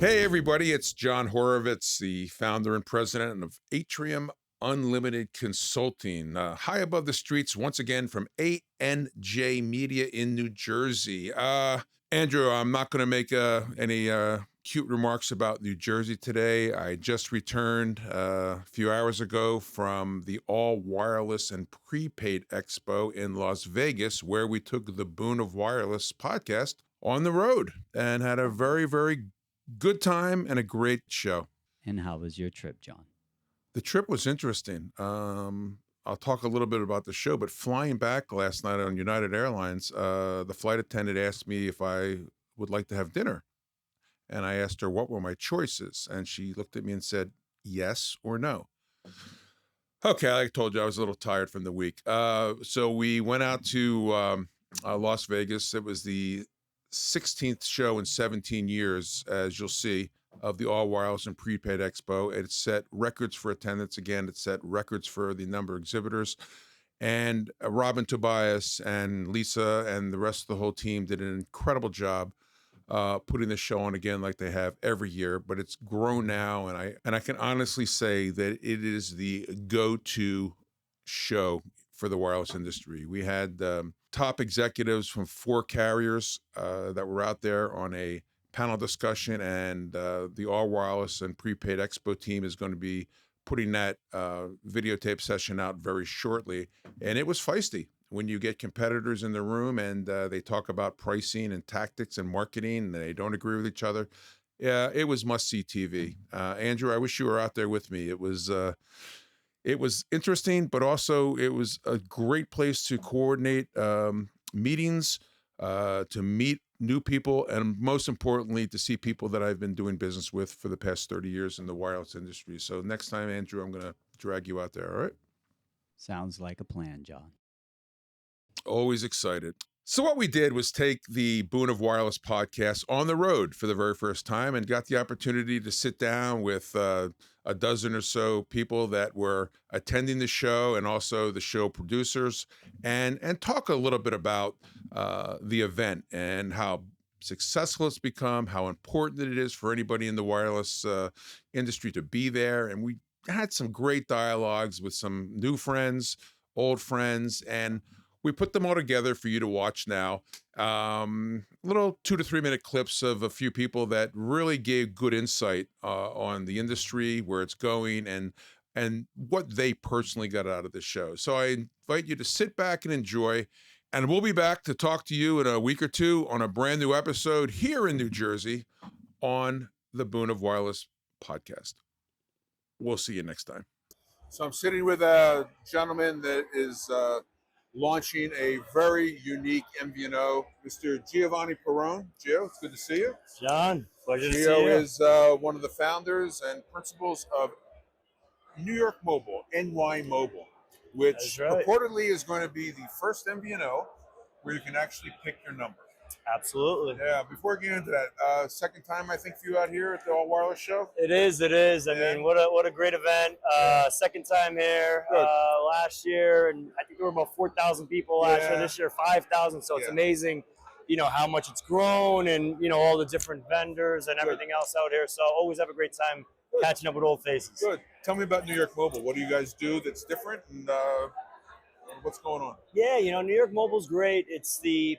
Hey, everybody, it's Jon Horovitz, the founder and president of Atrium Unlimited Consulting, high above the streets once again from AntJen Media in New Jersey. Andrew, I'm not going to make any cute remarks about New Jersey today. I just returned a few hours ago from the All Wireless and Prepaid Expo in Las Vegas, where we took the Boon of Wireless podcast on the road and had a very, very good time and a great show. And how was your trip, Jon? The trip was interesting. I'll talk a little bit about the show, but flying back last night on United Airlines, the flight attendant asked me if I would like to have dinner. And I asked her what were my choices. And she looked at me and said, yes or no. Okay, I told you I was a little tired from the week. So we went out to Las Vegas. It was the 16th show in 17 years, as you'll see, of the All Wireless and Prepaid Expo. It set records for attendance again. It set records for the number of exhibitors. And Robin Tobias and Lisa and the rest of the whole team did an incredible job putting the show on again like they have every year. But it's grown now, and I can honestly say that it is the go-to show for the wireless industry. We had top executives from 4 carriers that were out there on a panel discussion, and the All Wireless and Prepaid Expo team is going to be putting that videotape session out very shortly. And it was feisty when you get competitors in the room and they talk about pricing and tactics and marketing, and they don't agree with each other. Yeah, it was must-see TV. Andrew, I wish you were out there with me. It was interesting, but also it was a great place to coordinate meetings, to meet new people, and most importantly, to see people that I've been doing business with for the past 30 years in the wireless industry. So next time, Andrew, I'm going to drag you out there, all right? Sounds like a plan, Jon. Always excited. So what we did was take the Boon of Wireless podcast on the road for the very first time and got the opportunity to sit down with a dozen or so people that were attending the show and also the show producers and talk a little bit about the event and how successful it's become, how important it is for anybody in the wireless industry to be there. And we had some great dialogues with some new friends, old friends, and we put them all together for you to watch now. Little 2 to 3 minute clips of a few people that really gave good insight on the industry, where it's going, and what they personally got out of the show. So I invite you to sit back and enjoy. And we'll be back to talk to you in a week or two on a brand new episode here in New Jersey on the Boon of Wireless podcast. We'll see you next time. So I'm sitting with a gentleman that is launching a very unique MVNO, Mr. Giovanni Perrone. Gio, it's good to see you. Jon, pleasure to see you. Gio is one of the founders and principals of New York Mobile, NY Mobile, which purportedly is going to be the first MVNO where you can actually pick your number. Absolutely. Yeah, before getting into that, second time I think for you out here at the All Wireless show? It is. I mean, what a great event. Second time here last year, and I think there were about 4,000 people last year. This year, 5,000. So it's amazing, how much it's grown, and, all the different vendors and everything else out here. So always have a great time catching up with old faces. Good. Tell me about New York Mobile. What do you guys do that's different, and what's going on? Yeah, New York Mobile's great. It's the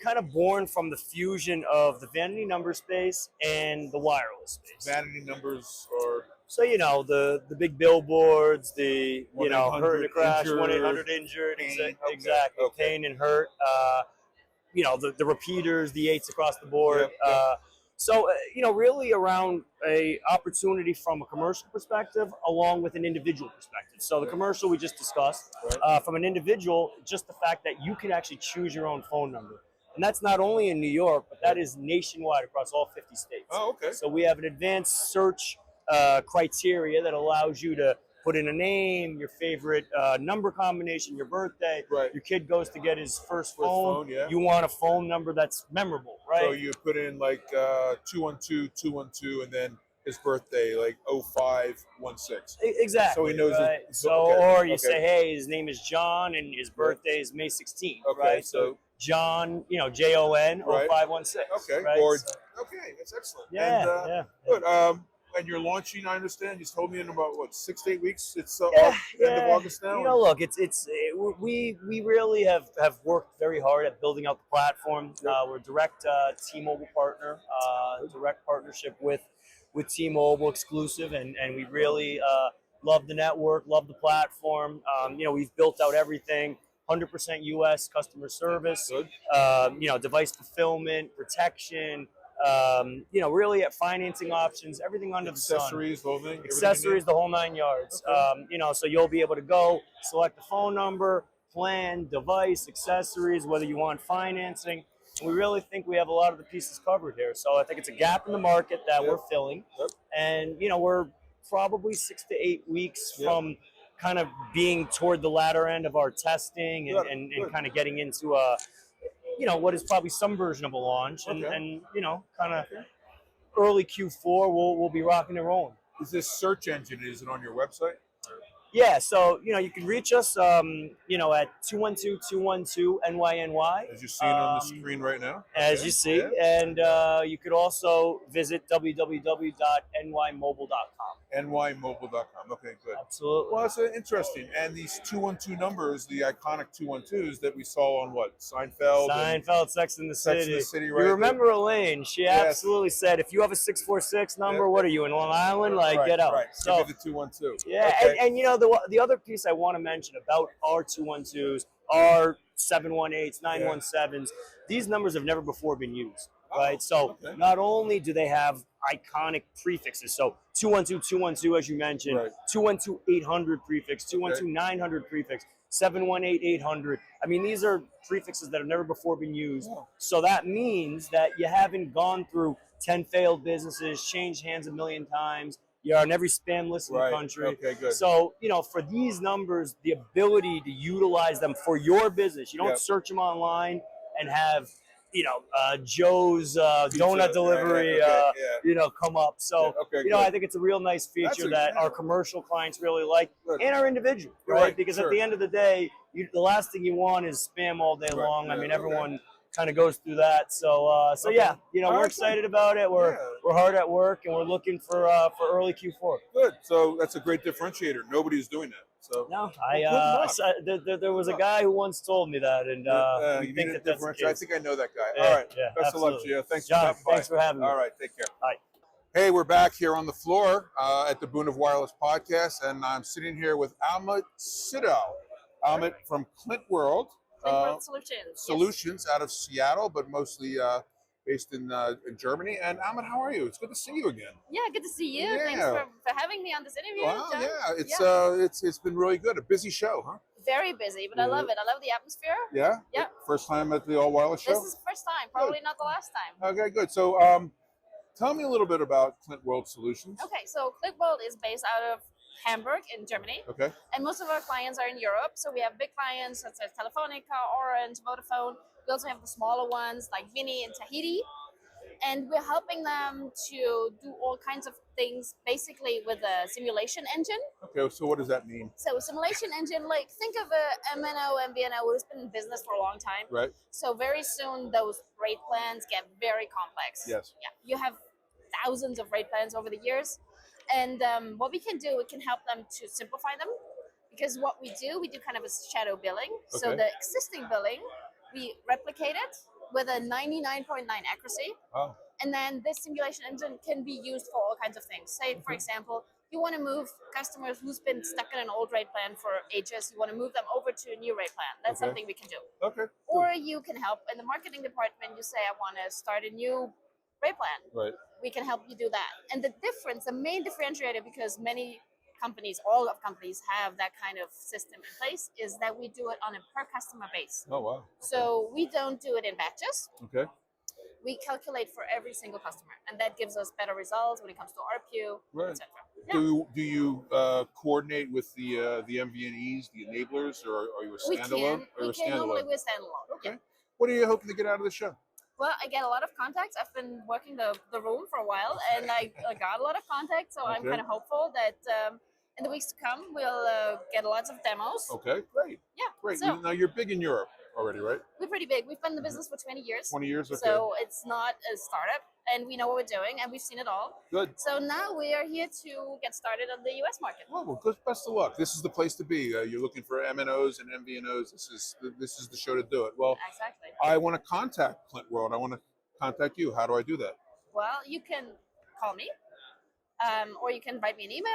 kind of born from the fusion of the vanity number space and the wireless space. Vanity numbers are... So, the big billboards, the, hurt and crash, 1-800 injured, exactly, Okay. pain and hurt, the repeaters, the 8s across the board. Yep. So, really around a opportunity from a commercial perspective along with an individual perspective. So the commercial we just discussed, from an individual, just the fact that you can actually choose your own phone number. And that's not only in New York, but that is nationwide across all 50 states. Oh, okay. So we have an advanced search criteria that allows you to put in a name, your favorite number combination, your birthday. Right. Your kid goes to get his first phone. You want a phone number that's memorable, right? So you put in like 212, and then his birthday, like 0516. Exactly. So he knows right? it. So, or you say, hey, his name is John and his birthday is May 16th, Okay, right? so Jon, Jon Right. 0516. Okay. Right? Or So, okay, that's excellent. yeah, And yeah. good. And you're launching. I understand. You told me in about what 6 to 8 weeks. It's end of August now. Look, we really have worked very hard at building out the platform. Yep. We're a direct T-Mobile partner, direct partnership with T-Mobile exclusive, and we really love the network, love the platform. We've built out everything. 100% U.S. customer service. Good. Device fulfillment, protection. Really at financing options, everything under the sun. Accessories, clothing, Accessories, the whole 9 yards. Okay. So you'll be able to go select the phone number, plan, device, accessories, whether you want financing. We really think we have a lot of the pieces covered here. So I think it's a gap in the market that we're filling. Yep. And, we're probably 6 to 8 weeks Yep. from kind of being toward the latter end of our testing Good. and Good. kind of getting into what is probably some version of a launch, and kind of early Q4 we'll be rocking and rolling. Is this search engine? Is it on your website? Yeah, so you can reach us at 212-212-NYNY. As you're seeing on the screen right now. As you see, and you could also visit www.nymobile.com. nymobile.com. Okay, good. Absolutely. Well, that's interesting. And these 212 numbers, the iconic 212s that we saw on what? Seinfeld, Sex in the City. Sex in the City, right? You remember Elaine? She absolutely said, if you have a 646 number, what are you, in Long Island? Get out. Right. So, give me the 212. Yeah, Okay. and the other piece I want to mention about our 212s, our 718s, 917s, these numbers have never before been used, right? So not only do they have iconic prefixes, so 212, 212, as you mentioned, Right. 212, 800 prefix, 212, 900 prefix, 718, 800. I mean, these are prefixes that have never before been used. Yeah. So that means that you haven't gone through 10 failed businesses, changed hands a million times. You're on every spam list in the country. Okay, good. So, for these numbers, the ability to utilize them for your business, you don't Yep. search them online and have, Joe's donut delivery, come up. So, Okay, I think it's a real nice feature that our commercial clients really like, Good. and our individual, You're right? right, Because sure. at the end of the day, the last thing you want is spam all day Right, long. I yeah, mean, okay. everyone kind of goes through that. So, All we're right, excited about it. We're hard at work, and we're looking for early Q4. Good. So that's a great differentiator. Nobody's doing that. So No, there was a Good guy who once told me that, and we you think need a that that's differentiator. I think I know that guy. Yeah, All right. yeah, Best of luck, absolutely. Gio. Thanks John, for stopping by. thanks for having me. All right. Take care. Bye. Hey, we're back here on the floor at the Boon of Wireless podcast, and I'm sitting here with Amit Sidel. Amit from Clint World Solutions out of Seattle, but mostly based in Germany. And Amit, how are you? It's good to see you again. Yeah, good to see you. Yeah. Thanks for having me on this interview. Wow, John. yeah, it's been really good. A busy show, huh? Very busy, but I love it. I love the atmosphere. Yeah. Yeah. First time at the All Wireless show. This is the first time, probably not the last time. Okay, good. So, tell me a little bit about Clint World Solutions. Okay, so Clint World is based out of Hamburg in Germany, Okay. and most of our clients are in Europe. So we have big clients such as Telefonica, Orange, Vodafone. We also have the smaller ones like Vinny and Tahiti. And we're helping them to do all kinds of things, basically with a simulation engine. Okay, so what does that mean? So a simulation engine, like think of a MNO, MVNO who's been in business for a long time. Right. So very soon those rate plans get very complex. Yes. Yeah, you have thousands of rate plans over the years. And what we can do, we can help them to simplify them. Because what we do kind of a shadow billing. So Okay. the existing billing, we replicate it with a 99.9 accuracy. Oh. And then this simulation engine can be used for all kinds of things. Say, for example, you want to move customers who's been stuck in an old rate plan for ages, you want to move them over to a new rate plan. That's Okay. something we can do. Okay. Or you can help in the marketing department, you say, I want to start a new rate plan. Right. We can help you do that. And the difference, the main differentiator, because many companies, all of companies have that kind of system in place, is that we do it on a per customer base. Oh, wow. Okay. So we don't do it in batches. Okay. We calculate for every single customer, and that gives us better results when it comes to RPU, Right. etc. Do you coordinate with the MVNEs, the enablers, or are you a We standalone? can. We can normally we're standalone. Okay. Yeah. What are you hoping to get out of the show? Well, I get a lot of contacts. I've been working the room for a while, and I got a lot of contacts. So I'm Okay. kind of hopeful that in the weeks to come we'll get lots of demos. Okay, great. Yeah. Great. So Now you're big in Europe. already, right? We're pretty big. We've been in the business for 20 years. 20 years, okay. So it's not a startup, and we know what we're doing, and we've seen it all. Good. So now we are here to get started on the US market. Well, good. Best of luck. This is the place to be. You're looking for MNOs and MVNOs. This is the show to do it. Well, Exactly. I want to contact Clint World. I want to contact you. How do I do that? Well, you can call me, or you can write me an email.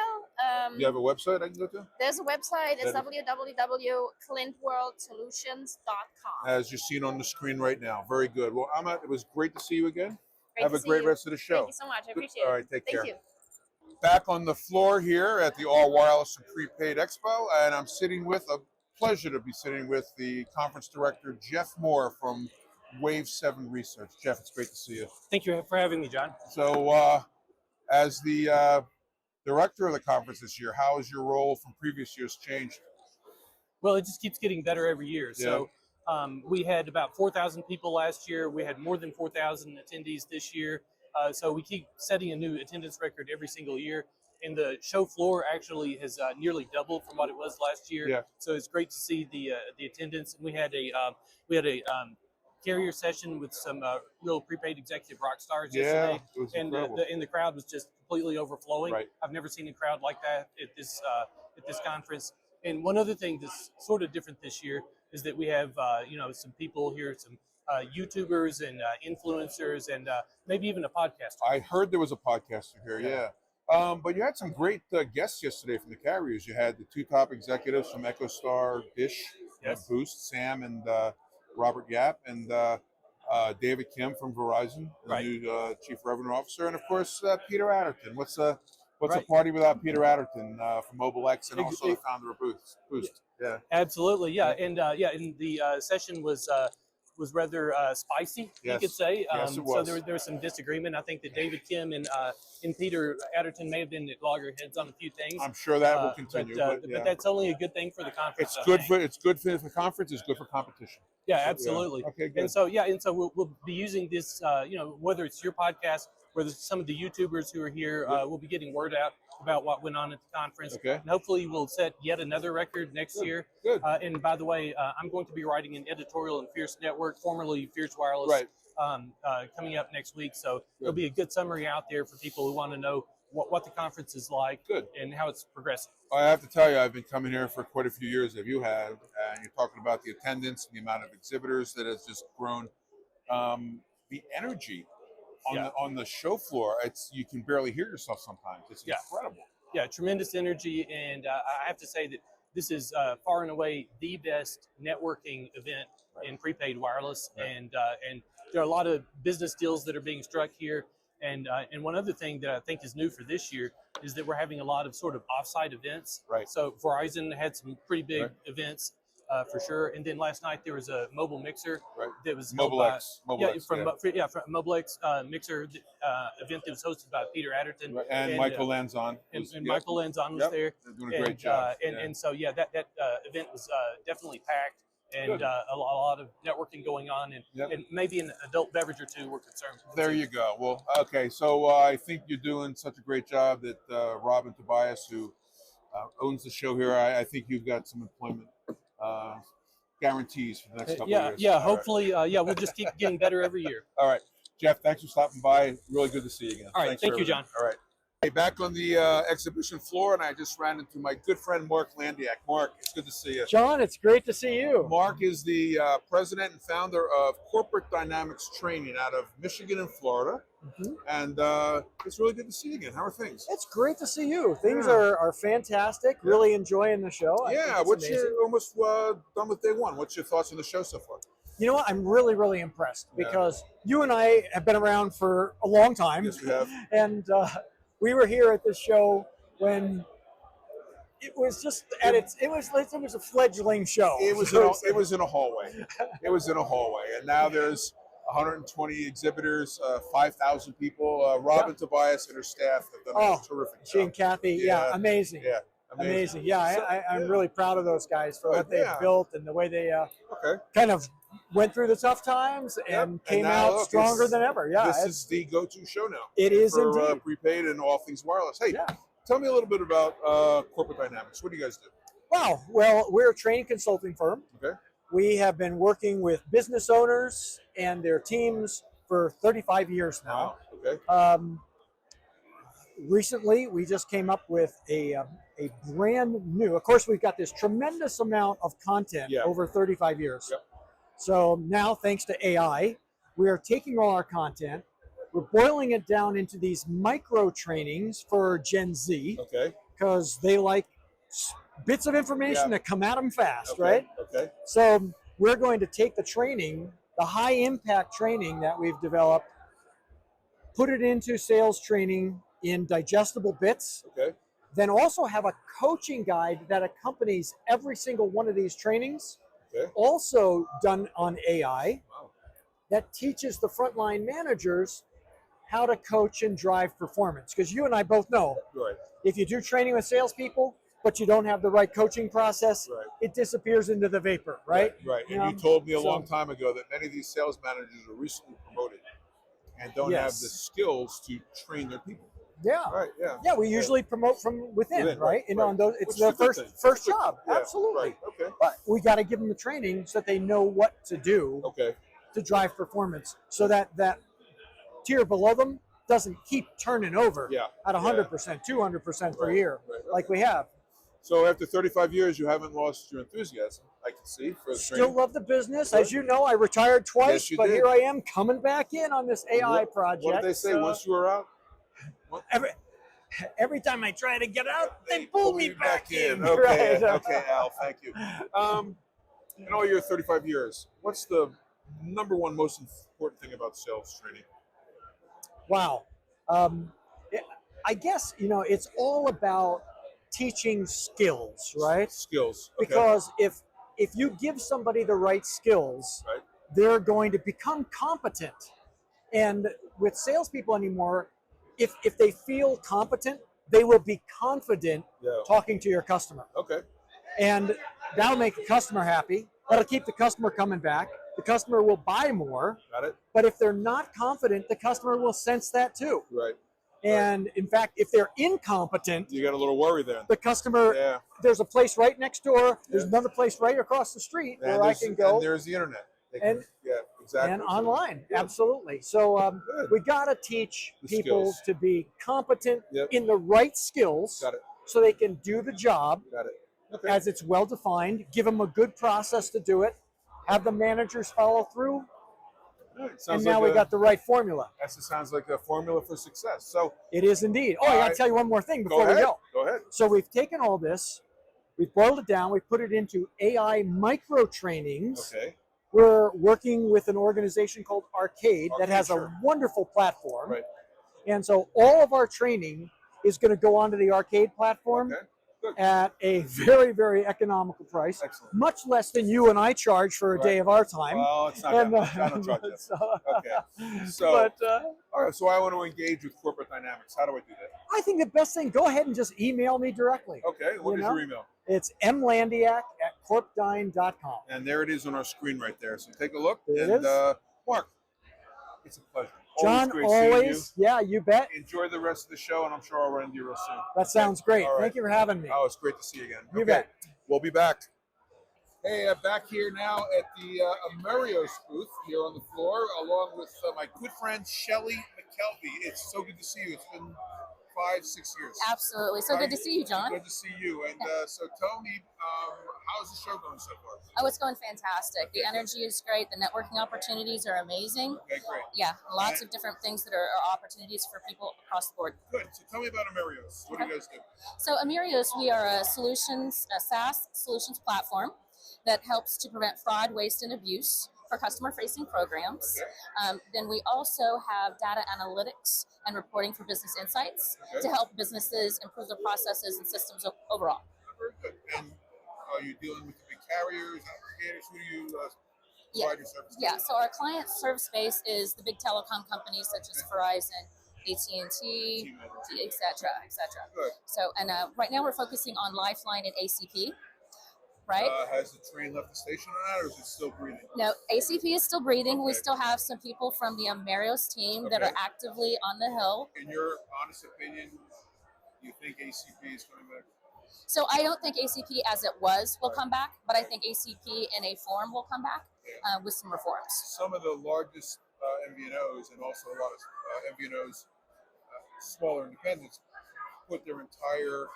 You have a website I can go to? There's a website. It's www.clintworldsolutions.com. As you're seeing on the screen right now. Very good. Well, Amit, it was great to see you again. Great Have to a see great you. rest of the show. Thank you so much. I appreciate it. All right, take care. Thank you. Back on the floor here at the All Wireless and Prepaid Expo, and I'm sitting with a pleasure to be sitting with the conference director, Jeff Moore from Wave 7 Research. Jeff, it's great to see you. Thank you for having me, John. So, as the director of the conference this year, how has your role from previous years changed? Well, it just keeps getting better every year. So we had about 4,000 people last year. We had more than 4,000 attendees this year. So we keep setting a new attendance record every single year. And the show floor actually has nearly doubled from what it was last year. Yeah. So it's great to see the attendance. And we had a carrier session with some real prepaid executive rock stars yesterday. It was And incredible. and the crowd was just completely overflowing. Right. I've never seen a crowd like that at this conference. And one other thing that's sort of different this year is that we have some people here, some YouTubers and influencers, and maybe even a podcaster. I heard there was a podcaster here, yeah. But you had some great guests yesterday from the carriers. You had the two top executives from EchoStar, Dish, Yes. Boost, Sam and Robert Yap, and David Kim from Verizon, the Right. new Chief Revenue Officer, and of course Peter Adderton. What's a Right. party without Peter Adderton from Mobile X and Ex- also the founder of Boost? Yeah. Absolutely, yeah, and and the session was rather spicy, Yes. you could say. Yes, it So was. there was some disagreement. I think that David Kim and Peter Adderton may have been at loggerheads on a few things. I'm sure that will continue. But yeah. that's only a good thing for the conference. It's I good think. for the conference. It's good for competition. Yeah, absolutely. Okay, good. And so we'll be using this. Whether it's your podcast, whether it's some of the YouTubers who are here, we'll be getting word out about what went on at the conference. Okay. And hopefully we'll set yet another record next year. Good. And by the way, I'm going to be writing an editorial in Fierce Network, formerly Fierce Wireless, coming up next week. So there'll be a good summary out there for people who want to know what the conference is like. Good. And how it's progressing. I have to tell you, I've been coming here for quite a few years, as you have, and you're talking about the attendance and the amount of exhibitors that has just grown. The energy on the show floor, you can barely hear yourself sometimes. It's incredible. Yeah, tremendous energy, and I have to say that this is far and away the best networking event in prepaid wireless, and there are a lot of business deals that are being struck here. And one other thing that I think is new for this year is that we're having a lot of sort of offsite events. Right. So Verizon had some pretty big events for sure. And then last night there was a mobile mixer that was held Mobile by- X. from Mobile X mixer event that was hosted by Peter Adderton Right. And Michael Lanzon. and Michael Lanzon was there. They're doing a great job. And so that event was definitely packed. And a lot of networking going on, and maybe an adult beverage or two we're concerned with. There you go. Well, okay. So I think you're doing such a great job that Robin Tobias, who owns the show here, I think you've got some employment guarantees for the next couple of years. Yeah. All Hopefully, we'll just keep getting better every year. All right. Jeff, thanks for stopping by. Really good to see you again. All right. Thanks Thank for you, everything. John. All right. Hey, back on the exhibition floor, and I just ran into my good friend Mark Landiak. Mark, it's good to see you. John, it's great to see you. Mark is the president and founder of Corporate Dynamics Training out of Michigan and Florida. And it's really good to see you again. How are things? It's great to see you. Things are fantastic. Really enjoying the show. I think it's what's amazing. your almost done with day one? What's your thoughts on the show so far? You know what? I'm really, really impressed because you and I have been around for a long time. Yes, we have. And we were here at this show when it was just at it was a fledgling show. It was in a hallway. It was in a hallway, and now there's 120 exhibitors, 5,000 people. Robin Tobias and her staff have done a terrific job. She and Kathy, amazing. Yeah, amazing. Yeah, I'm really proud of those guys for what they've built and the way they kind of went through the tough times and came out stronger than ever. Yeah, this is the go-to show now. It is for indeed. prepaid and all things wireless. Hey, tell me a little bit about Corporate Dynamics. What do you guys do? Wow. Well, we're a training consulting firm. Okay. We have been working with business owners and their teams for 35 years now. Wow. Okay. Recently, we just came up with a brand new, of course, we've got this tremendous amount of content over 35 years. Yep. So now, thanks to AI, we are taking all our content, we're boiling it down into these micro trainings for Gen Z. Okay. Because they like bits of information that come at them fast, right? Okay. So we're going to take the training, the high impact training that we've developed, put it into sales training in digestible bits, then also have a coaching guide that accompanies every single one of these trainings, also done on AI, that teaches the frontline managers how to coach and drive performance. Because you and I both know, if you do training with salespeople, but you don't have the right coaching process, it disappears into the vapor, right? Right. And you told me a long time ago that many of these sales managers are recently promoted and don't have the skills to train their people. Yeah. Right. Yeah. Yeah. We usually promote from within, right? And on those, it's their first job. Absolutely. Right. Okay. But we got to give them the training so that they know what to do to drive performance, so that that tier below them doesn't keep turning over at 100%, 200% per year, like we have. So after 35 years, you haven't lost your enthusiasm, I can see, for the Still love the business. As you know, I retired twice, but here I am coming back in on this AI project. What did they say once you were out? Every time I try to get out, they pull me back in. Okay, okay, Al, thank you. In all your 35 years, what's the number one most important thing about sales training? Wow. I guess, it's all about teaching skills, right? Skills. Because if you give somebody the right skills, they're going to become competent. And with salespeople anymore, if they feel competent, they will be confident talking to your customer. Okay. And that'll make the customer happy. That'll keep the customer coming back. The customer will buy more. Got it. But if they're not confident, the customer will sense that too. Right. And in fact, if they're incompetent, you got a little worry then. The customer, there's a place right next door. There's another place right across the street where I can go. And there's the internet. And exactly. And online, absolutely. So we got to teach people to be competent in the right skills, so they can do the job as it's well defined. Give them a good process to do it. Have the managers follow through. And now we got the right formula. That sounds like a formula for success. So it is indeed. Oh, I got to tell you one more thing before we go. Go ahead. So we've taken all this, we've boiled it down, we've put it into AI micro trainings. Okay. We're working with an organization called Arcade that has a wonderful platform. Right. And so all of our training is going to go onto the Arcade platform at a very, very economical price. Excellent. Much less than you and I charge for a day of our time. Well, it's not that much. I don't charge that. Okay. So, all right, so I want to engage with corporate dynamics. How do I do that? I think the best thing, go ahead and just email me directly. Okay. What is your email? It's mlandiak@corpdyne.com. And there it is on our screen right there. So take a look. Mark, it's a pleasure. John, always. Yeah, you bet. Enjoy the rest of the show, and I'm sure I'll run into you real soon. That sounds great. Thank you for having me. Oh, it's great to see you again. You bet. We'll be back. Hey, back here now at the Amerios booth here on the floor, along with my good friend Shelly McKelvey. It's so good to see you. It's been 5-6 years. Absolutely. So good to see you, John. Good to see you. And so tell me, how's the show going so far? Oh, it's going fantastic. The energy is great. The networking opportunities are amazing. Okay, great. Yeah, lots of different things that are opportunities for people across the board. Good. So tell me about Amerios. What do you guys do? So Amerios, we are a SaaS solutions platform that helps to prevent fraud, waste, and abuse for customer-facing programs. Okay. Then we also have data analytics and reporting for business insights to help businesses improve their processes and systems overall. Very good. And are you dealing with the big carriers, aggregators? Who do you provide your service to? Yeah, so our client service base is the big telecom companies such as Verizon, AT&T, et cetera, et cetera. Good. So, and right now we're focusing on Lifeline and ACP. Right? Has the train left the station on that, or is it still breathing? No, ACP is still breathing. We still have some people from the Amerios team that are actively on the hill. In your honest opinion, do you think ACP is coming back? So I don't think ACP as it was will come back, but I think ACP in a form will come back with some reforms. Some of the largest MVNOs and also a lot of MVNOs, smaller independents, put their entire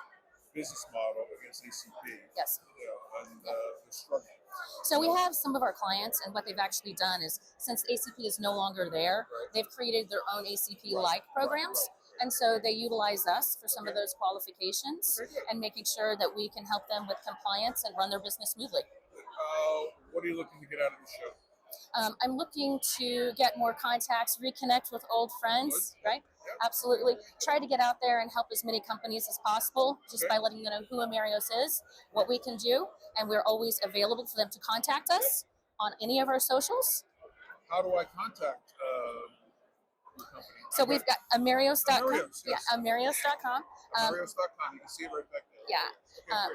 business model against ACP. Yes. You know, and they're struggling. So we have some of our clients, and what they've actually done is, since ACP is no longer there, they've created their own ACP-like programs. And so they utilize us for some of those qualifications and making sure that we can help them with compliance and run their business smoothly. What are you looking to get out of the show? I'm looking to get more contacts, reconnect with old friends, right? Absolutely. Try to get out there and help as many companies as possible just by letting them know who Amerios is, what we can do, and we're always available for them to contact us on any of our socials. How do I contact your company? So we've got Amerios.com. Amerios, yes. Yeah, Amerios.com. Amerios.com. You can see it right back there. Yeah.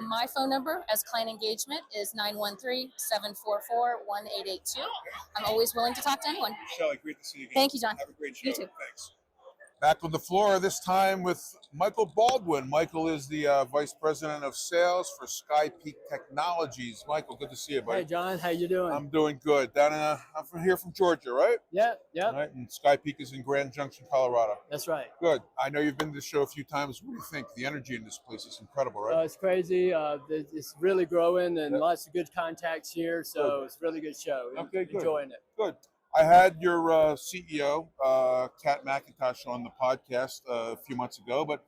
My phone number as client engagement is 913-744-1882. I'm always willing to talk to anyone. Shelly, great to see you again. Thank you, John. Have a great show. You too. Thanks. Back on the floor this time with Michael Baldwin. Michael is the Vice President of Sales for Skypeak Technologies. Michael, good to see you, buddy. Hey, John, how you doing? I'm doing good. I'm from here from Georgia, right? Yeah. Right. And Skypeak is in Grand Junction, Colorado. That's right. Good. I know you've been to the show a few times. What do you think? The energy in this place is incredible, right? It's crazy. It's really growing and lots of good contacts here. So it's a really good show. Okay, good. Enjoying it. Good. I had your CEO, Kat McIntosh, on the podcast a few months ago, but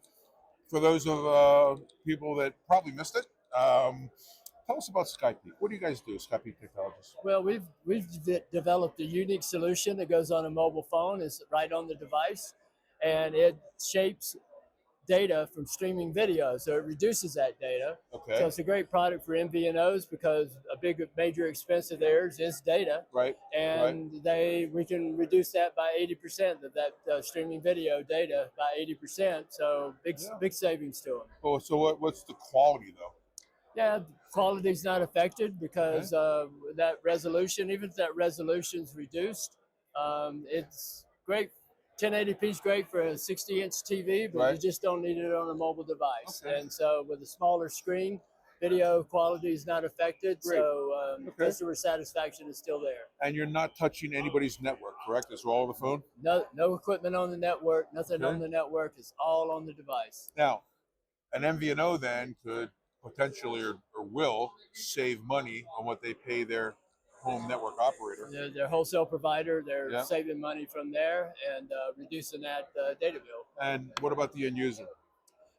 for those of people that probably missed it, tell us about Skypeak. What do you guys do, Skypeak Technologies? Well, we've developed a unique solution that goes on a mobile phone. It's right on the device, and it shapes data from streaming video, so it reduces that data. Okay. So it's a great product for MVNOs because a major expense of theirs is data. Right. And we can reduce that by 80% of that streaming video data by 80%. So big savings to them. Oh, so what's the quality though? Yeah, quality's not affected because that resolution, even if that resolution's reduced, it's great. 1080p is great for a 60-inch TV, but you just don't need it on a mobile device. Okay. And so with a smaller screen, video quality is not affected, so customer satisfaction is still there. And you're not touching anybody's network, correct? It's all on the phone? No equipment on the network, nothing on the network. It's all on the device. Now, an MVNO then could potentially or will save money on what they pay their home network operator. Their wholesale provider, they're saving money from there and reducing that data bill. And what about the end user?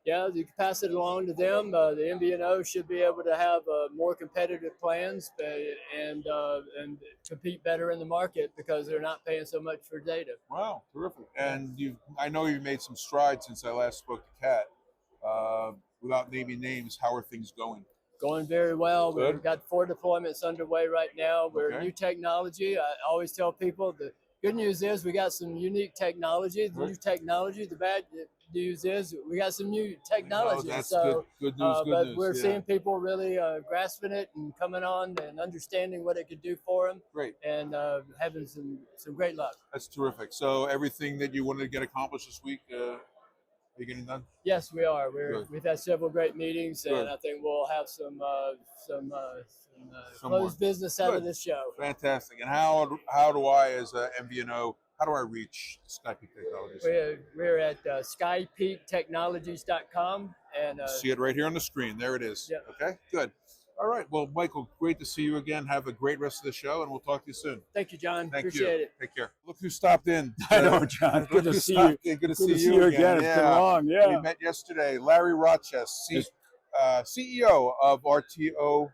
Yeah, you can pass it along to them. The MVNO should be able to have more competitive plans and compete better in the market because they're not paying so much for data. Wow, terrific. And I know you've made some strides since I last spoke to Kat. Without naming names, how are things going? Going very well. Good. We've got 4 deployments underway right now. We're new technology. I always tell people the good news is we got some unique technology. The new technology. The bad news is we got some new technology. Oh, that's so, good news. But we're seeing people really grasping it and coming on and understanding what it could do for them. Great. And having some great luck. That's terrific. So everything that you wanted to get accomplished this week, are you getting done? Yes, we are. We've had several great meetings, and I think we'll have some closed business out of this show. Fantastic. And how do I, as a MVNO, how do I reach Skypeak Technologies? We're at skypeaktechnologies.com. And see it right here on the screen. There it is. Yep. Okay, good. All right. Well, Michael, great to see you again. Have a great rest of the show, and we'll talk to you soon. Thank you, John. Thank Appreciate you. it. Take care. Look who stopped in. I know, John. Good to see you. Good to see you again. It's been long. Yeah. We met yesterday. Larry Rochester, CEO of RTO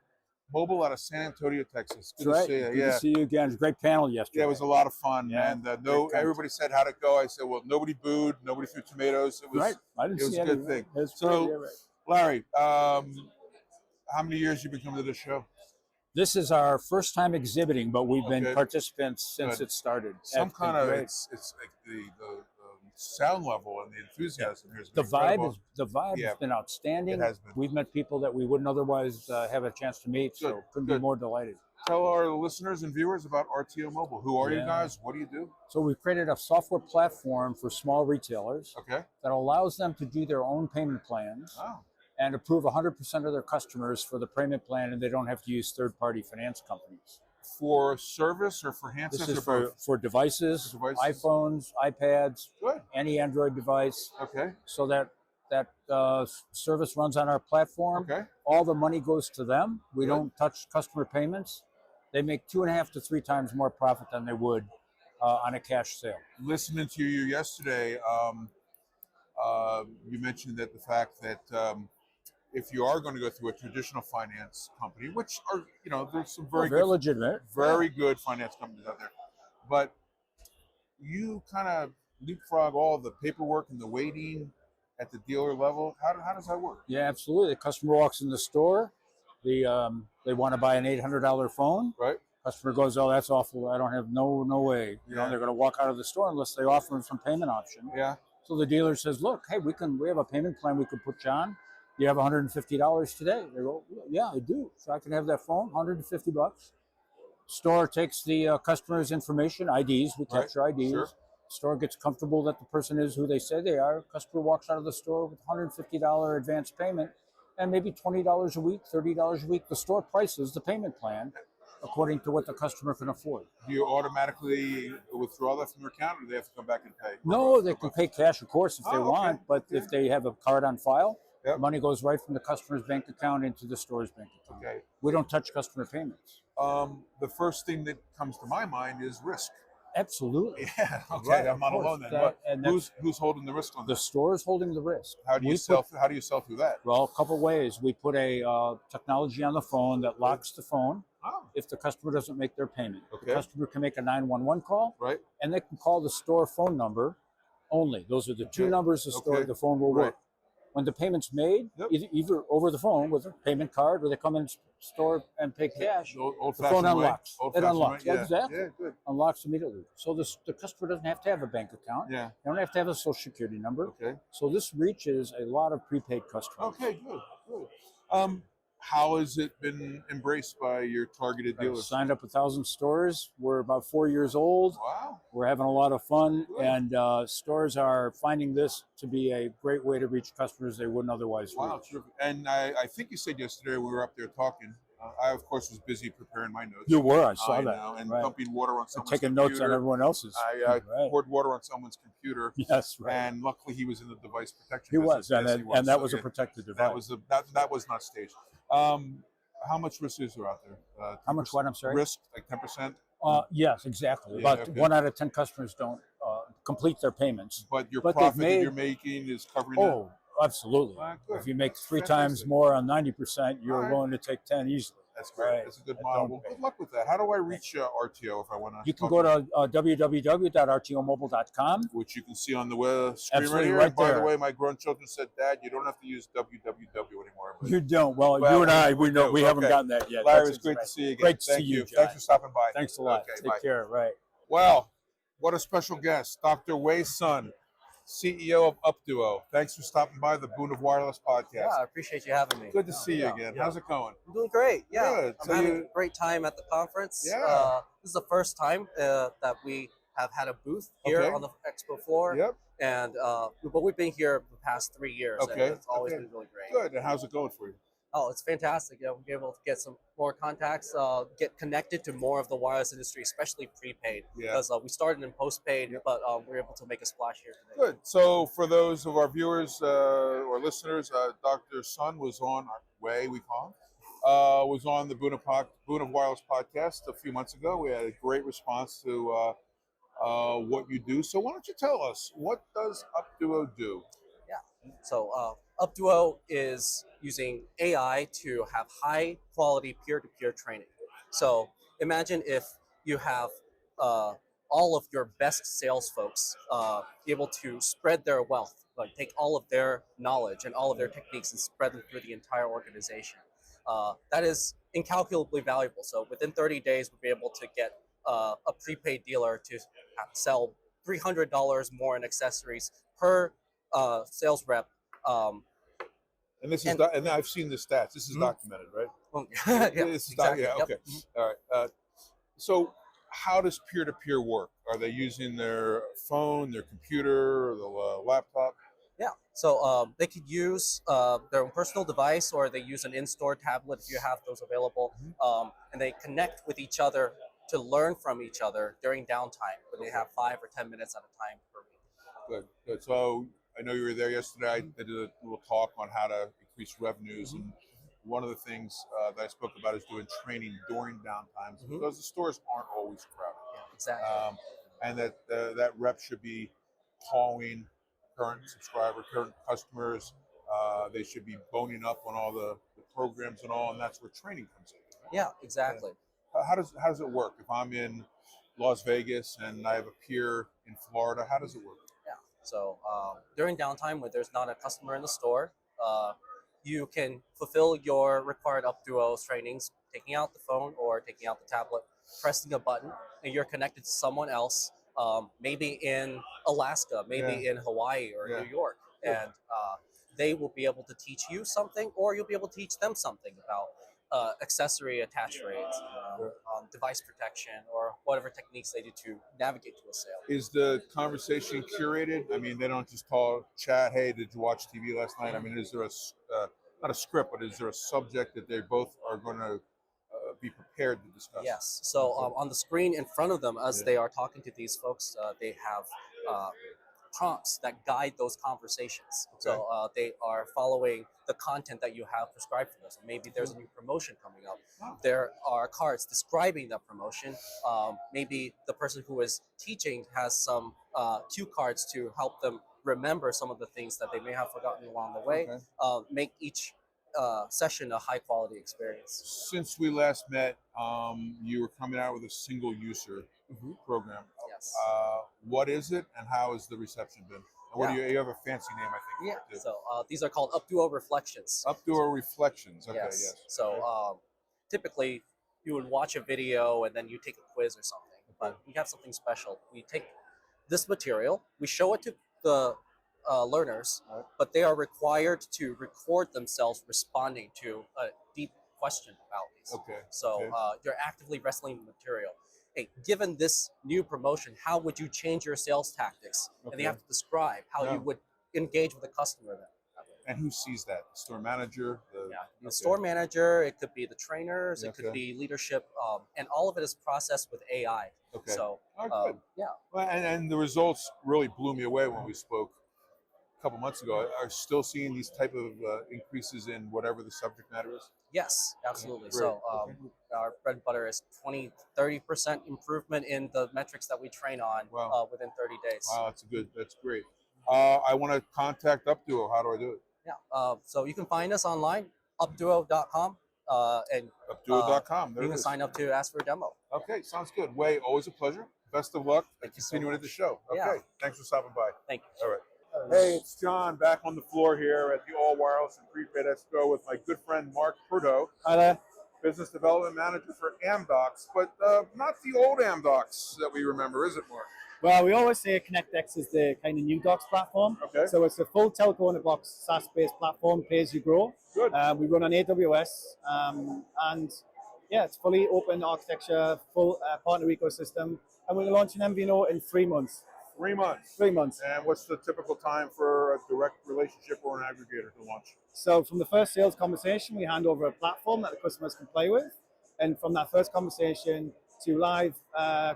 Mobile out of San Antonio, Texas. Good to see you. Good to see you again. It was a great panel yesterday. Yeah, it was a lot of fun. Yeah. And everybody said how'd it go. I said, well, nobody booed, nobody threw tomatoes. It was right. I didn't see a good thing. So, Larry, how many years you been coming to this show? This is our first time exhibiting, but we've been participants since it started. Some kind of it's like the sound level and the enthusiasm here. The vibe has been outstanding. It has been. We've met people that we wouldn't otherwise have a chance to meet, so couldn't be more delighted. Tell our listeners and viewers about RTO Mobile. Who are you guys? What do you do? So we've created a software platform for small retailers that allows them to do their own payment plans. Oh. and approve 100% of their customers for the payment plan, and they don't have to use third-party finance companies. For service or for handsets? This is or both? for devices, iPhones, iPads, Good. any Android device. Okay. So that service runs on our platform. Okay. All the money goes to them. We don't touch customer payments. They make 2.5 to 3 times more profit than they would on a cash sale. Listening to you yesterday, you mentioned that the fact that if you are going to go through a traditional finance company, which are, there's some very legitimate, very good finance companies out there, but you kind of leapfrog all the paperwork and the waiting at the dealer level. How does that work? Yeah, absolutely. The customer walks in the store. They want to buy an $800 phone. Right. Customer goes, "Oh, that's awful. I don't have no way." They're going to walk out of the store unless they offer them some payment option. Yeah. So the dealer says, "Look, hey, we have a payment plan we could put you on. You have $150 today." They go, "Yeah, I do. So I can have that phone, $150. Store takes the customer's information, IDs. We capture IDs. Sure. Store gets comfortable that the person is who they say they are. Customer walks out of the store with $150 advance payment, and maybe $20 a week, $30 a week. The store prices the payment plan according to what the customer can afford. Do you automatically withdraw that from your account, or do they have to come back and pay? No, they can pay cash, of course, if they want, but if they have a card on file, money goes right from the customer's bank account into the store's bank account. Okay. We don't touch customer payments. The first thing that comes to my mind is risk. Absolutely. Yeah. Okay. Right, I'm not alone then. Who's holding the risk on the that? store is holding the risk. How do you sell through that? Well, a couple ways. We put a technology on the phone that locks the phone if the customer doesn't make their payment. Okay. The customer can make a 911 call, right, and they can call the store phone number only. Those are the two numbers the phone will work. When the payment's made, either over the phone with a payment card, or they come in the store and pay cash, the phone unlocks. It unlocks. Right? Exactly. Yeah, good. Unlocks immediately. So the customer doesn't have to have a bank account. Yeah. They don't have to have a social security number. Okay. So this reaches a lot of prepaid customers. Okay, good. How has it been embraced by your targeted dealers? Signed up 1,000 stores. We're about 4 years old. Wow. We're having a lot of fun, Good. and stores are finding this to be a great way to reach customers they wouldn't otherwise Wow, reach. terrific. And I think you said yesterday we were up there talking. I, of course, was busy preparing my notes. You were, I saw that. Know, and dumping water on someone's taking computer. notes on everyone else's. I poured water on someone's computer. Yes, right. And luckily he was in the device protection He business. was, and, Yes, and that was a protected device. That was not staged. How much risk is there out there? How much what, I'm sorry? Risk, like 10%? Yes, exactly. Yeah, About 1 out of 10 customers don't complete their payments. But your profit that you're making is covering that? Oh, absolutely. Good. If you make 3 times more on 90%, you're willing to take 10 easily. That's great. Right. That's a good model. Well, good luck with that. How do I reach RTO if I want to? You can go to www.rtomobile.com. Which you can see on the web screen Absolutely, right here. right By there. the way, my grown children said, "Dad, you don't have to use www anymore." But You don't. Well, you and I, we know we haven't gotten that yet. Larry, That's it's great right. to see you again. Great to Thank see you, you. John. Thanks for stopping by. Thanks a lot. Okay, Take bye. care. Right. Wow, what a special guest, Dr. Wei Sun, CEO of UpDuo. Thanks for stopping by the Boon of Wireless podcast. Yeah, I appreciate you having me. Good to see you again. How's it going? I'm doing great. Yeah, Good. I'm So having a great time at the conference. Yeah. This is the first time that we have had a booth here on the expo floor. Yep. And but we've been here the past 3 years. Okay. And it's always been really great. Good. And how's it going for you? Oh, it's fantastic. Yeah, we're able to get some more contacts, get connected to more of the wireless industry, especially prepaid. Yeah. Because we started in postpaid, but we're able to make a splash here today. Good. So for those of our viewers or listeners, Dr. Sun was on Way, we call him, was on the Boon of Wireless podcast a few months ago. We had a great response to what you do. So why don't you tell us, what does UpDuo do? So UpDuo is using AI to have high quality peer-to-peer training. So imagine if you have all of your best sales folks be able to spread their wealth, like take all of their knowledge and all of their techniques and spread them through the entire organization. That is incalculably valuable. So within 30 days, we'll be able to get a prepaid dealer to sell $300 more in accessories per sales rep. And this is and I've seen the stats. This is documented, right? Well, yeah, This is exactly. yeah. Okay. All right. So how does peer-to-peer work? Are they using their phone, their computer, or the laptop? Yeah, so they could use their own personal device, or they use an in-store tablet if you have those available, and they connect with each other to learn from each other during downtime, where they have 5 or 10 minutes at a time per week. Good, good. So I know you were there yesterday. I did a little talk on how to increase revenues, and one of the things that I spoke about is doing training during downtimes because the stores aren't always crowded. Yeah, exactly. And that rep should be calling current current customers. They should be boning up on all the programs and all, and that's where training comes in. Right? Yeah, exactly. How does it work? If I'm in Las Vegas and I have a peer in Florida, how does it work? Yeah. So during downtime, when there's not a customer in the store, you can fulfill your required UpDuo trainings, taking out the phone or taking out the tablet, pressing a button, and you're connected to someone else, maybe in Alaska, maybe in Hawaii or New York, and they will be able to teach you something, or you'll be able to teach them something about accessory attach rates, device protection, or whatever techniques they do to navigate to a sale. Is the conversation curated? I mean, they don't just chat, hey, did you watch TV last night? I mean, is there not a script, but is there a subject that they both are going to be prepared to discuss? Yes. So on the screen in front of them, as they are talking to these folks, they have prompts that guide those conversations. Okay. So they are following the content that you have prescribed for them. So maybe there's a new promotion coming up. Wow. There are cards describing that promotion. Maybe the person who is teaching has some cue cards to help them remember some of the things that they may have forgotten along the way. Okay. Make each session a high quality experience. Since we last met, you were coming out with a single user program. Yes. What is it, and how has the reception been? And what do you have a fancy name, I think. Yeah. So these are called UpDuo Reflections. UpDuo Reflections. Okay. Yes. Yes. So typically you would watch a video and then you take a quiz or something. But we have something special. We take this material, we show it to the learners, but they are required to record themselves responding to a deep question about these. Okay. So you're actively wrestling the material. Hey, given this new promotion, how would you change your sales tactics? Okay. And they have to describe how you would engage with the customer then. And who sees that? The store manager? The store manager, it could be the trainers, it could be leadership, and all of it is processed with AI. Okay. So, yeah. Well, and the results really blew me away when we spoke a couple months ago. Are still seeing these type of increases in whatever the subject matter is? Yes, absolutely. So our bread and butter is 20-30% improvement in the metrics that we train on within 30 days. Wow, that's great. I want to contact UpDuo. How do I do it? Yeah, so you can find us online, upduo.com. And UpDuo.com. You can sign up to ask for a demo. Okay, sounds good. Wei, always a pleasure. Best of luck and continuing at the show. Okay, thanks for stopping by. Thank you. All right. Hey, it's John back on the floor here at the All Wireless and Prepaid Expo with my good friend Mark Prudo. Hi there. Business Development Manager for Amdocs, but not the old Amdocs that we remember, is it, Mark? Well, we always say ConnectX is the kind of new docs platform. Okay. So it's a full telco in a box SaaS-based platform, pay as you grow. Good. We run on AWS, and yeah, it's fully open architecture, full partner ecosystem, and we're launching MVNO in 3 months. 3 months. 3 months. And what's the typical time for a direct relationship or an aggregator to launch? So from the first sales conversation, we hand over a platform that the customers can play with, and from that first conversation to live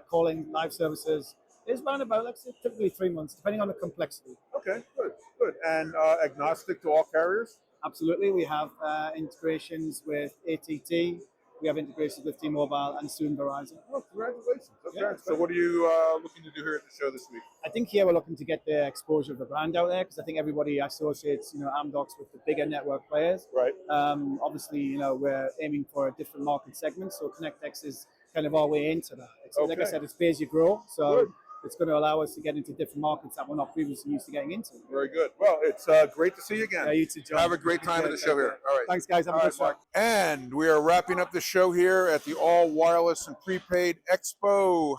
calling, live services, is around about, let's say, typically 3 months, depending on the complexity. Okay, good, good. And agnostic to all carriers? Absolutely. We have integrations with ATT, we have integrations with T-Mobile, and soon Verizon. Oh, congratulations. Okay. Yeah, so what are you looking to do here at the show this week? I think here we're looking to get the exposure of the brand out there, because I think everybody associates, Amdocs with the bigger network players. Right. Obviously, we're aiming for a different market segment, so ConnectX is kind of our way into that. Like I said, it's pay as you grow, so good. It's going to allow us to get into different markets that we're not previously used to getting into. Very good. Well, it's great to see you again. Yeah, you too, John. Have a great time at the show here. All right. Thanks, guys. Have a good one. And we are wrapping up the show here at the All Wireless and Prepaid Expo.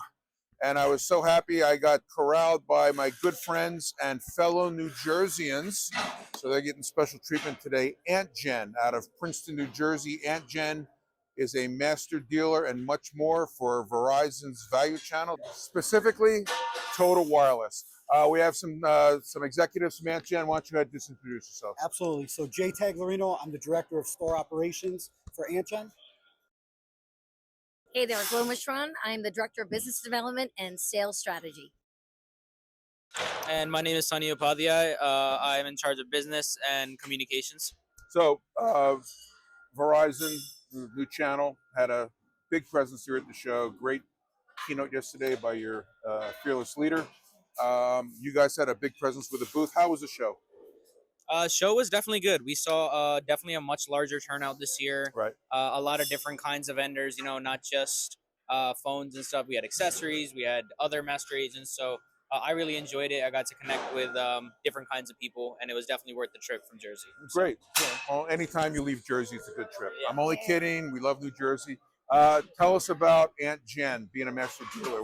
And I was so happy I got corralled by my good friends and fellow New Jerseyans. So they're getting special treatment today. AntJen out of Princeton, New Jersey. AntJen is a master dealer and much more for Verizon's value channel, specifically Total Wireless. We have some executives from AntJen. Why don't you go ahead and just introduce yourself? Absolutely. So Jay Taglarino, I'm the Director of Store Operations for AntGen. Hey there, Glo Mishran. I'm the Director of Business Development and Sales Strategy. And my name is Sunny Upadhyay. I'm in charge of business and communications. So, Verizon, new channel, had a big presence here at the show. Great keynote yesterday by your fearless leader. You guys had a big presence with the booth. How was the show? Show was definitely good. We saw definitely a much larger turnout this year. Right. A lot of different kinds of vendors, you know, not just phones and stuff. We had accessories, we had other master agents. So I really enjoyed it. I got to connect with different kinds of people, and it was definitely worth the trip from Jersey. Great. Well, anytime you leave Jersey, it's a good trip. Yeah. I'm only kidding. We love New Jersey. Tell us about AntJen being a master dealer.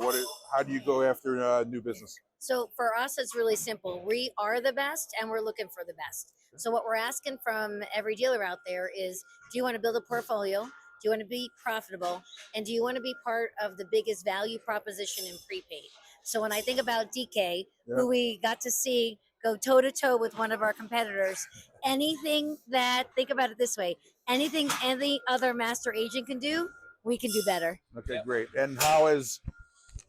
How do you go after new business? So for us, it's really simple. We are the best and we're looking for the best. So what we're asking from every dealer out there is, do you want to build a portfolio? Do you want to be profitable? And do you want to be part of the biggest value proposition in prepaid? So when I think about DK, who we got to see go toe to toe with one of our competitors, anything that, think about it this way, anything any other master agent can do, we can do better. Okay, great. And how is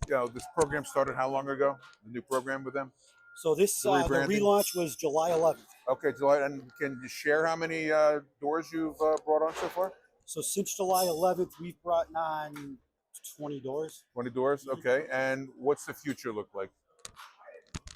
this program started how long ago? The new program with them? So this the relaunch was July 11th. Okay, July. And can you share how many doors you've brought on so far? So since July 11th, we've brought on 20 doors. 20 doors, okay. And what's the future look like?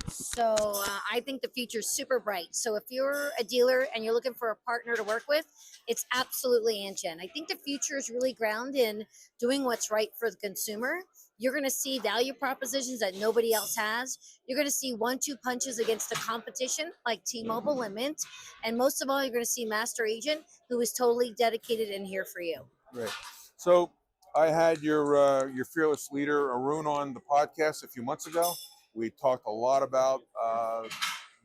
So I think the future is super bright. So if you're a dealer and you're looking for a partner to work with, it's absolutely AntGen. I think the future is really grounded in doing what's right for the consumer. You're going to see value propositions that nobody else has. You're going to see 1-2 punches against the competition like T-Mobile and Mint. And most of all, you're going to see Master Agent, who is totally dedicated and here for you. Right. So I had your fearless leader, Arun, on the podcast a few months ago. We talked a lot about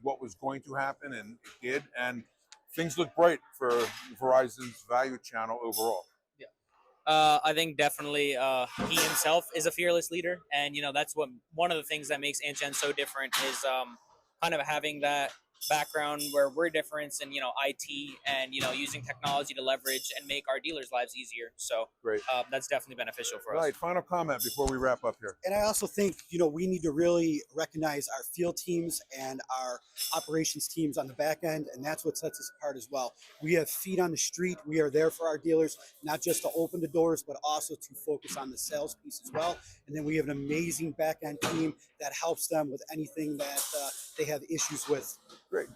what was going to happen, and it did. And things look bright for Verizon's value channel overall. I think definitely he himself is a fearless leader, and that's one of the things that makes AntGen so different is kind of having that background where we're different in IT and using technology to leverage and make our dealers' lives easier. So great. That's definitely beneficial for us. Right. Final comment before we wrap up here. And I also think we need to really recognize our field teams and our operations teams on the back end, and that's what sets us apart as well. We have feet on the street. We are there for our dealers, not just to open the doors, but also to focus on the sales piece as well. And then we have an amazing back end team that helps them with anything that they have issues with. Great.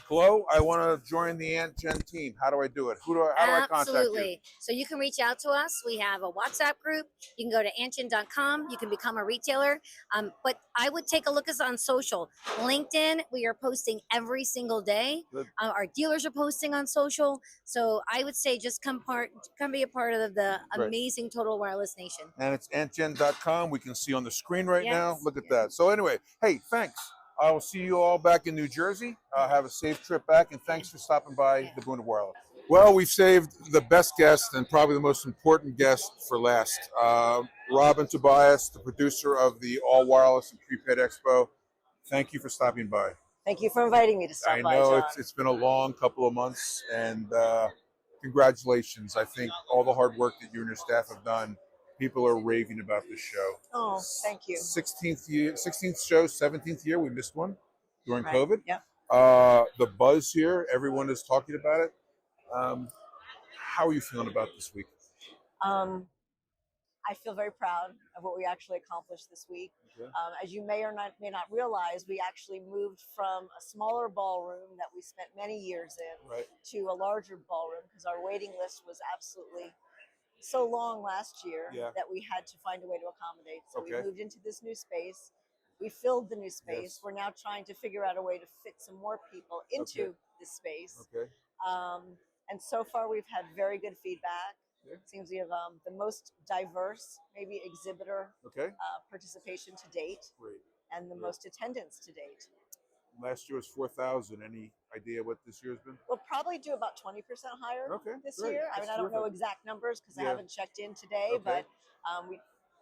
Glo, I want to join the AntGen team. How do I do it? How do I contact you? Absolutely. So you can reach out to us. We have a WhatsApp group. You can go to antgen.com. You can become a retailer. But I would take a look at us on social. LinkedIn, we are posting every single day. Our dealers are posting on social. So I would say just come be a part of the amazing Total Wireless Nation. And it's antgen.com. We can see on the screen right now. Look at that. So anyway, hey, thanks. I will see you all back in New Jersey. Have a safe trip back, and thanks for stopping by the Boon of Wireless. Well, we've saved the best guest and probably the most important guest for last. Robin Tobias, the producer of the All Wireless and Prepaid Expo. Thank you for stopping by. Thank you for inviting me to stop by, I know John. it's been a long couple of months, and congratulations. I think all the hard work that you and your staff have done, people are raving about this show. Oh, thank you. 16th show, 17th year. We missed one during COVID. Yep. The buzz here, everyone is talking about it. How are you feeling about this week? I feel very proud of what we actually accomplished this week. Okay. As you may not realize, we actually moved from a smaller ballroom that we spent many years in to a larger ballroom because our waiting list was absolutely so long last year that we had to find a way to accommodate. So we moved into this new space. We filled the new space. We're now trying to figure out a way to fit some more people into this space. And so far we've had very good feedback. It seems we have the most diverse, maybe exhibitor participation to date, and the most attendance to date. Last year was 4,000. Any idea what this year's been? We'll probably do about 20% higher this year. I mean, I don't know exact numbers because I haven't checked in today, but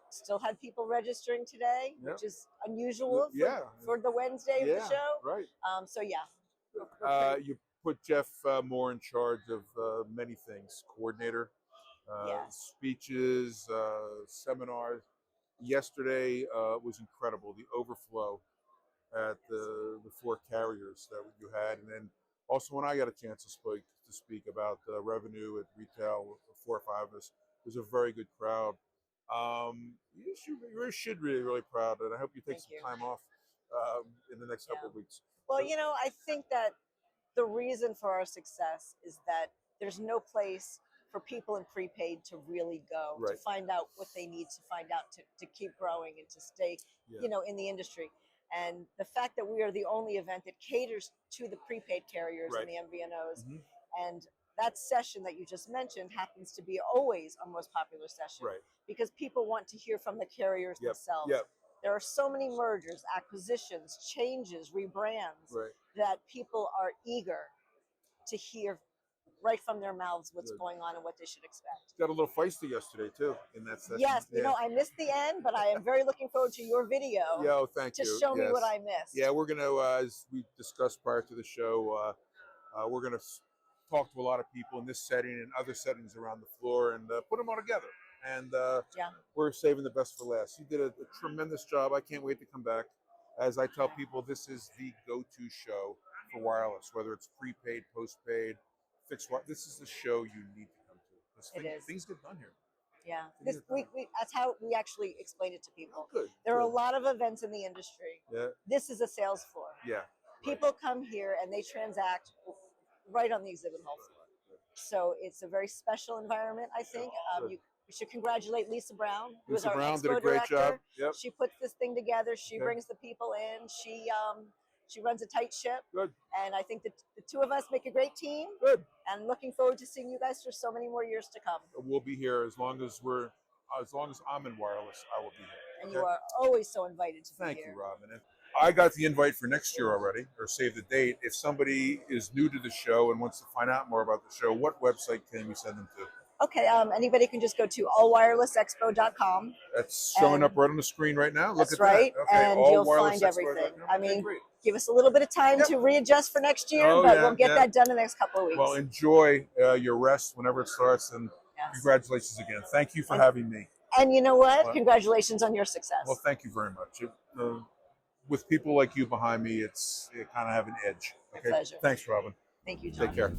Still had people registering today, Yep. which is unusual Yeah. for the Wednesday of the Yeah, show. right. So yeah. we're pretty- You put Jeff more in charge of many things, coordinator, Yes. speeches, seminars. Yesterday was incredible, the overflow at the four carriers that you had, and then also when I got a chance to speak about revenue at retail with the 4 or 5 of us, it was a very good crowd. You should be really proud, and I hope you take some time off in the next couple of weeks. Well, you know, I think that the reason for our success is that there's no place for people in prepaid to really go to Right. find out what they need to find out to keep growing and to stay, you know, in the industry. And the fact that we are the only event that caters to the prepaid carriers and the MVNOs, and that session that you just mentioned happens to be always our most popular session, Right. because people want to hear from the carriers themselves. Yep. There are so many mergers, acquisitions, changes, rebrands Right. that people are eager to hear right from their mouths what's going on and what they should expect. Got a little feisty yesterday too in that session. Yes, you know, I missed the end, but I am very looking forward to your video Thank to you. show me what I missed. Yeah, we're going to, as we discussed prior to the show, we're going to talk to a lot of people in this setting and other settings around the floor and put them all together. And we're saving the best for last. You did a tremendous job. I can't wait to come back. As I tell people, this is the go-to show for wireless, whether it's prepaid, postpaid, fixed wireless. This is the show you need to come to. It is. Things get done here. Yeah, that's how we actually explain it to people. Good. There are a lot of events in the industry. Yeah. This is a sales floor. Yeah. People come here and they transact right on the exhibit hall floor. So it's a very special environment, I think. We should congratulate Lisa Brown, who is Lisa our Brown expo did a great director. job. Yep. She puts this thing together. She brings the people in. She runs a tight ship. Good. And I think that the two of us make a great team. Good. And looking forward to seeing you guys for so many more years to come. We'll be here as long as I'm in wireless. I will be here. And you are always so invited to be Thank here. you, Robin. And I got the invite for next year already, or save the date. If somebody is new to the show and wants to find out more about the show, what website can we send them to? Okay, anybody can just go to allwirelessexpo.com. That's showing up right on the screen right now. Look That's at right, that. Okay, and you'll find everything. I mean, give us a little bit of time to readjust for next year, but we'll get that done in the next couple of weeks. Well, enjoy your rest whenever it starts, and congratulations again. Thank you for having me. And you know what? Congratulations on your success. Well, thank you very much. With people like you behind me, it kind of have an edge. Okay? My pleasure. Thanks, Robin. Thank you, John. Take care.